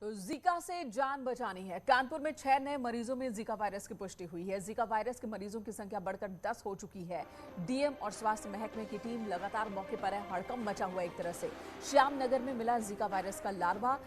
Zika से जान बचानी है। कानपुर में 6 नए मरीजों में जीका वायरस की पुष्टि हुई है। जीका वायरस के मरीजों की संख्या बढ़कर 10 हो चुकी है। डीएम और स्वास्थ्य महकमे की टीम लगातार मौके पर है। हड़कंप मचा हुआ एक तरह से। श्यामनगर में मिला जीका वायरस का लार्वा।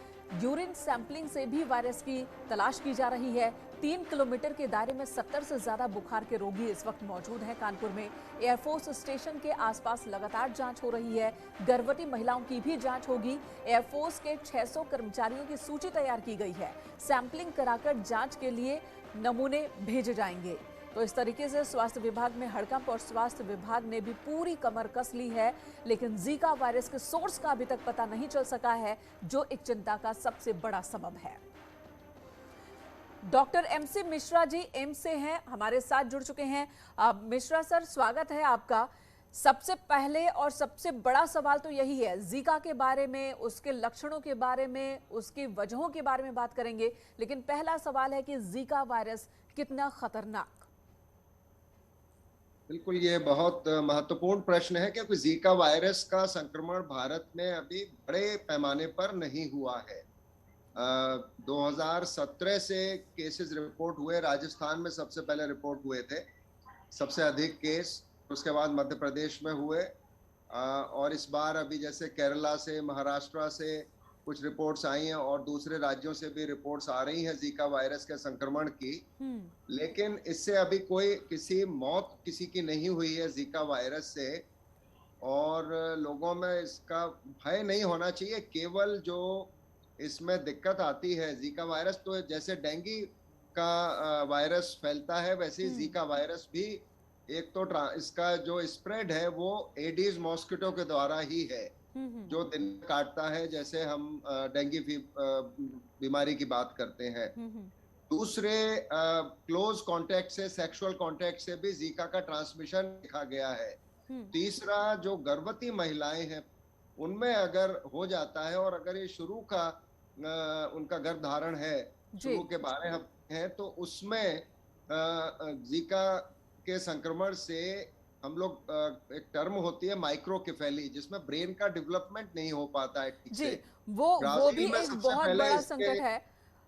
यूरिन सैंपलिंग से भी वायरस की तलाश की जा रही है। 3 किलोमीटर के दायरे में 70 से ज्यादा बुखार के रोगी इस वक्त मौजूद हैं कानपुर में। एयरफोर्स स्टेशन के आसपास लगातार जांच हो रही है। गर्भवती महिलाओं की भी जांच होगी। एयरफोर्स के 600 कर्मचारियों की सूची तैयार की गई है। सैंपलिंग कराकर जांच के लिए नमूने भेजे जाएंगे। तो इस तरीके से स्वास्थ्य विभाग में हड़कंप और स्वास्थ्य विभाग ने भी पूरी कमर कस ली है। लेकिन जीका वायरस के सोर्स का अभी तक पता नहीं चल सका है, जो एक चिंता का सबसे बड़ा सबब है। Doctor MC Mishra ji AIIMS से हैं, हमारे साथ जुड़ चुके हैं। मिश्रा सर, स्वागत है आपका। सबसे पहले और सबसे बड़ा सवाल तो यही है, जीका के बारे में, उसके लक्षणों के बारे में, उसकी वजहों के बारे में बात करेंगे। लेकिन पहला सवाल है कि जीका वायरस कितना खतरनाक? बिल्कुल, ये बहुत महत्वपूर्ण प्रश्न है क्योंकि जीका वायरस का संक्रमण भारत में अभी बड़े पैमाने पर नहीं हुआ है। 2017 से केसेस रिपोर्ट हुए। राजस्थान में सबसे पहले रिपोर्ट हुए थे सबसे अधिक केस, उसके बाद मध्य प्रदेश में हुए, और इस बार अभी जैसे केरला से, महाराष्ट्र से कुछ रिपोर्ट्स आई हैं और दूसरे राज्यों से भी रिपोर्ट्स आ रही हैं जीका वायरस के संक्रमण की। लेकिन इससे अभी कोई किसी मौत किसी की नहीं हुई है जीका वायरस से, और लोगों में इसका भय नहीं होना चाहिए। केवल जो इसमें दिक्कत आती है, जीका वायरस तो जैसे डेंगू का वायरस फैलता है, वैसे ही जीका वायरस भी एक तो इसका जो स्प्रेड है वो एडीज मॉस्किटो के द्वारा ही है, जो दिन काटता है, जैसे हम डेंगू बीमारी की बात करते हैं। दूसरे क्लोज कांटेक्ट से, सेक्सुअल कांटेक्ट से भी जीका का ट्रांसमिशन देखा गया है। तीसरा, जो गर्भवती महिलाएं हैं उनमें अगर हो जाता है, और अगर ये शुरू का उनका गर्भधारण है, शुरू के 12 हफ्ते हैं, तो उसमें जीका के संक्रमण से हम लोग एक टर्म होती है माइक्रोकेफेली, जिसमें ब्रेन का डेवलपमेंट नहीं हो पाता है ठीक से। वो भी ब्राजील में एक सबसे बहुत पहले बड़ा इसके संकट है।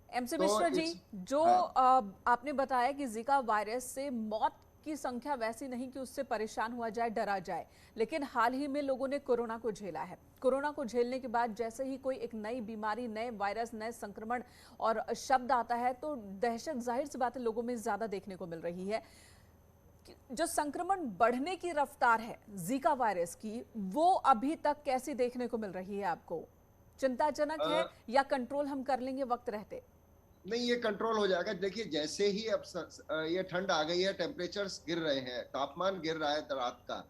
एमसी तो मिश्रा जी, जो हाँ। आपने बताया कि जीका वायरस से मौत की संख्या वैसी नहीं कि उससे परेशान हुआ जाए, डरा जाए, लेकिन हाल ही में लोगों ने कोरोना को झेला है। कोरोना को झेलने के बाद जैसे ही कोई एक नई बीमारी, नए वायरस, नए संक्रमण और शब्द आता है तो दहशत जाहिर सी बात है लोगों में ज्यादा देखने को मिल रही है। जो संक्रमण बढ़ने की रफ्तार है जीका वायरस की, वो अभी तक कैसी देखने को मिल रही है आपको? चिंताजनक है या कंट्रोल हम कर लेंगे वक्त रहते? नहीं, ये कंट्रोल हो जाएगा। देखिए, जैसे ही अब ये ठंड आ गई है, टेम्परेचर्स गिर रहे हैं, तापमान गिर रहा है रात का,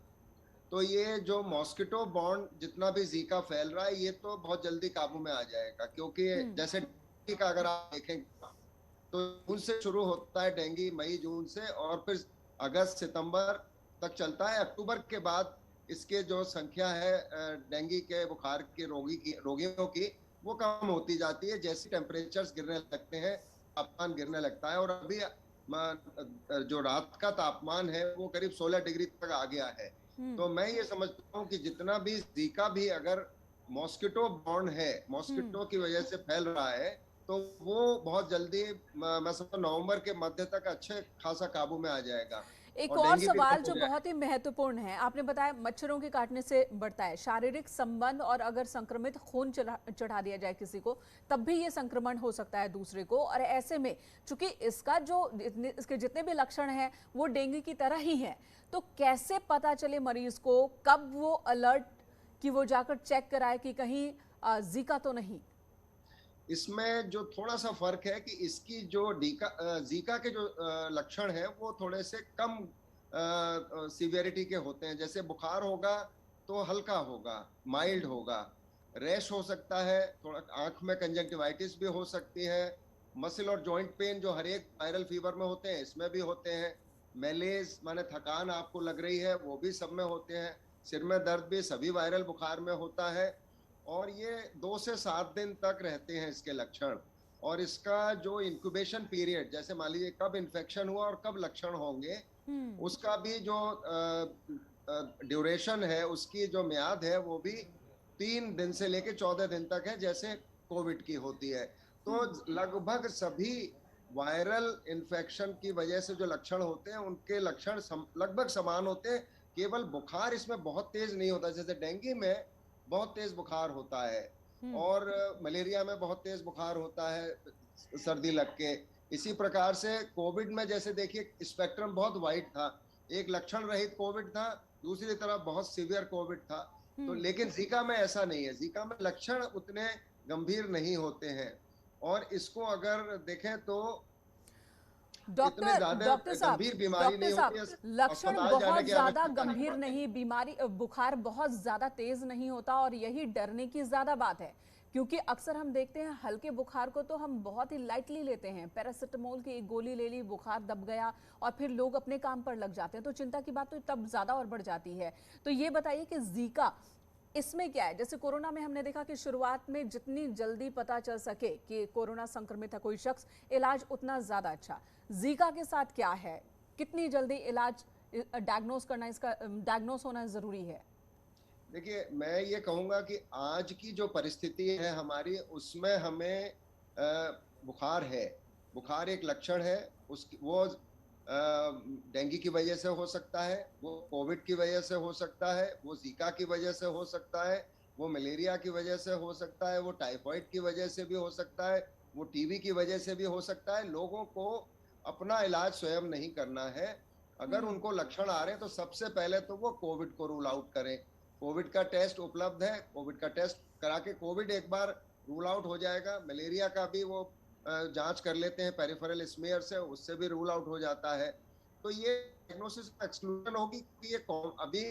तो ये जो मॉस्किटो बॉर्न जितना भी जीका फैल रहा है, ये तो बहुत जल्दी काबू में आ जाएगा। क्योंकि जैसे डेंगू का अगर आप देखें तो जून से शुरू होता है, डेंगू मई जून से, और फिर अगस्त सितंबर तक चलता है। अक्टूबर के बाद इसके जो संख्या है डेंगू के बुखार के रोगियों की, वो कम होती जाती है जैसे टेम्परेचर्स गिरने लगते हैं, तापमान गिरने लगता है। और अभी जो रात का तापमान है वो करीब 16 डिग्री तक आ गया है। तो मैं ये समझता हूँ कि जितना भी जीका भी अगर मॉस्किटो बॉर्न है, मॉस्किटो की वजह से फैल रहा है, तो वो बहुत जल्दी, मैं समझता हूँ नवंबर के मध्य तक अच्छे खासा काबू में आ जाएगा एक और और डेंगू भी कम सवाल हो जो जाएगा। बहुत ही महत्वपूर्ण है, आपने बताया मच्छरों के काटने से बढ़ता है शारीरिक संबंध, और अगर संक्रमित खून चढ़ा दिया जाए किसी को, तब भी ये संक्रमण हो सकता है दूसरे को। और ऐसे में चूंकि इसका जो इसके जितने भी लक्षण हैं वो डेंगू की तरह ही है, तो कैसे पता चले मरीज को, कब वो अलर्ट कि वो जाकर चेक कराए कि कहीं जीका तो नहीं? इसमें जो थोड़ा सा फर्क है कि इसकी जो जीका के जो लक्षण है वो थोड़े से कम सीवियरिटी के होते हैं। जैसे बुखार होगा तो हल्का होगा, माइल्ड होगा, रैश हो सकता है, थोड़ा आंख में कंजंक्टिवाइटिस भी हो सकती है, मसल और जॉइंट पेन जो हर एक वायरल फीवर में होते हैं इसमें भी होते हैं, मेलेज माने थकान आपको लग रही है वो भी सब में होते हैं, सिर में दर्द भी सभी वायरल बुखार में होता है। और ये 2 से 7 दिन तक रहते हैं इसके लक्षण। और इसका जो इंक्यूबेशन पीरियड, जैसे मान लीजिए कब इन्फेक्शन हुआ और कब लक्षण होंगे, उसका भी जो ड्यूरेशन है, उसकी जो म्याद है वो भी 3 दिन से लेके 14 दिन तक है, जैसे कोविड की होती है। तो लगभग सभी वायरल इन्फेक्शन की वजह से जो लक्षण होते हैं उनके लक्षण लगभग समान होते हैं। केवल बुखार इसमें बहुत तेज नहीं होता, जैसे डेंगू में बहुत तेज बुखार होता है और मलेरिया में बहुत तेज बुखार होता है सर्दी लग के। इसी प्रकार से कोविड में जैसे देखिए स्पेक्ट्रम बहुत वाइड था, एक लक्षण रहित कोविड था, दूसरी तरफ बहुत सीवियर कोविड था। तो लेकिन जीका में ऐसा नहीं है, जीका में लक्षण उतने गंभीर नहीं होते हैं और इसको अगर देखें तो इतने ज्यादा गंभीर बीमारी नहीं होती है, लक्षण अस्पताल जाने बहुत की ज्यादा आवश्यकता नहीं गंभीर पड़ती। नहीं, बीमारी बुखार बहुत ज्यादा तेज नहीं होता और यही डरने की ज्यादा बात है, क्योंकि अक्सर हम देखते हैं हल्के बुखार को तो हम बहुत ही लाइटली लेते हैं, पैरासिटामोल की एक गोली ले ली, बुखार दब गया और फिर लोग अपने काम पर लग जाते हैं, तो चिंता की बात तो तब ज्यादा और बढ़ जाती है। तो ये बताइए कि जीका इसमें क्या है? जैसे कोरोना में हमने देखा कि शुरुआत में जितनी जल्दी पता चल सके कि कोरोना संक्रमित है कोई शख्स, इलाज उतना ज्यादा अच्छा। जीका के साथ क्या है, कितनी जल्दी इलाज डायग्नोस करना, इसका डायग्नोस होना जरूरी है? देखिए मैं ये कहूंगा कि आज की जो परिस्थिति है हमारी, उसमें हमें बुखार है, बुखार एक लक्षण है, उसकी वो डेंगू की वजह से हो सकता है, वो कोविड की वजह से हो सकता है, वो जीका की वजह से हो सकता है, वो मलेरिया की वजह से हो सकता है, वो टाइफाइड की वजह से भी हो सकता है, वो टीबी की वजह से भी हो सकता है। लोगों को अपना इलाज स्वयं नहीं करना है। अगर उनको लक्षण आ रहे हैं तो सबसे पहले तो वो कोविड को रूल आउट करें। कोविड का टेस्ट उपलब्ध है, कोविड का टेस्ट करा के कोविड एक बार रूल आउट हो जाएगा। मलेरिया का भी वो जांच कर लेते हैं पेरिफेरल स्मीयर से, उससे भी रूल आउट हो जाता है। तो ये डायग्नोसिस एक्सक्लूजन होगी कि ये अभी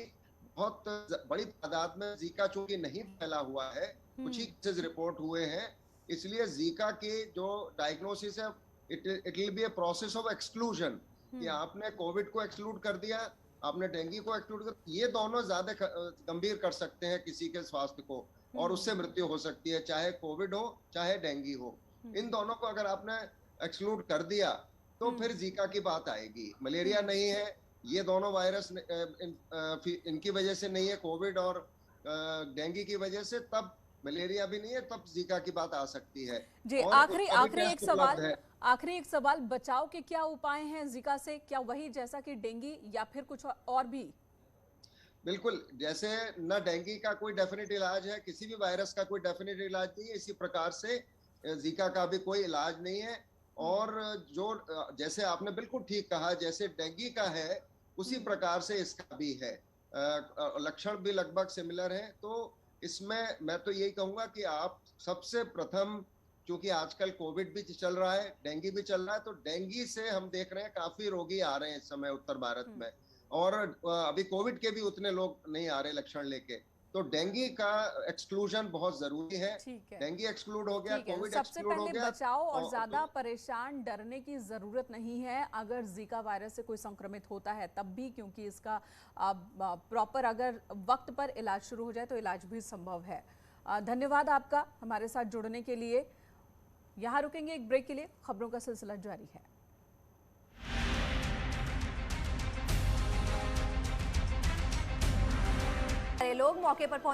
बहुत बड़ी तादाद में जीका चूंकि नहीं फैला हुआ है, कुछ ही केसेस रिपोर्ट हुए हैं, इसलिए जीका की जो डायग्नोसिस है it will be a process of exclusion, कि आपने कोविड को एक्सक्लूड कर दिया, आपने डेंगू को एक्सक्लूड कर, ये दोनों ज्यादा गंभीर कर सकते हैं किसी के स्वास्थ्य को और उससे मृत्यु हो सकती है, चाहे कोविड हो चाहे डेंगू हो। इन दोनों को अगर आपने एक्सक्लूड कर दिया तो फिर जीका की बात आएगी। मलेरिया नहीं है, ये दोनों वायरस इनकी वजह से नहीं है, कोविड और डेंगू की वजह से, तब मलेरिया भी नहीं है, तब जीका की बात आ सकती है। जी, आखिरी एक सवाल, बचाव के क्या उपाय हैं जीका से? क्या वही जैसा कि डेंगू या फिर कुछ और भी? बिल्कुल, जैसे न डेंगू का कोई डेफिनेट इलाज है, किसी भी वायरस का कोई डेफिनेट इलाज नहीं है, इसी प्रकार से जीका का भी कोई इलाज नहीं है। और जो जैसे आपने बिल्कुल ठीक कहा, जैसे डेंगू का है उसी प्रकार से इसका भी है, लक्षण भी लगभग सिमिलर हैं। तो इसमें मैं तो यही कहूंगा कि आप सबसे प्रथम, क्योंकि आजकल कोविड भी चल रहा है, डेंगू भी चल रहा है, तो डेंगू से हम देख रहे हैं काफी रोगी आ रहे हैं इस समय उत्तर भारत में, और अभी कोविड के भी उतने लोग नहीं आ रहे लक्षण लेके। तो डेंगू का एक्सक्लूजन बहुत जरूरी है। डेंगू एक्सक्लूड हो गया, कोविड एक्सक्लूड हो गया, बचाव और ज्यादा परेशान डरने की जरूरत नहीं है अगर जीका वायरस से कोई संक्रमित होता है तब भी, क्योंकि इसका प्रॉपर अगर वक्त पर इलाज शुरू हो जाए तो इलाज भी संभव है। धन्यवाद आपका हमारे साथ जुड़ने के लिए। यहाँ रुकेंगे एक ब्रेक के लिए, खबरों का सिलसिला जारी है। लोग मौके पर पहुंचे।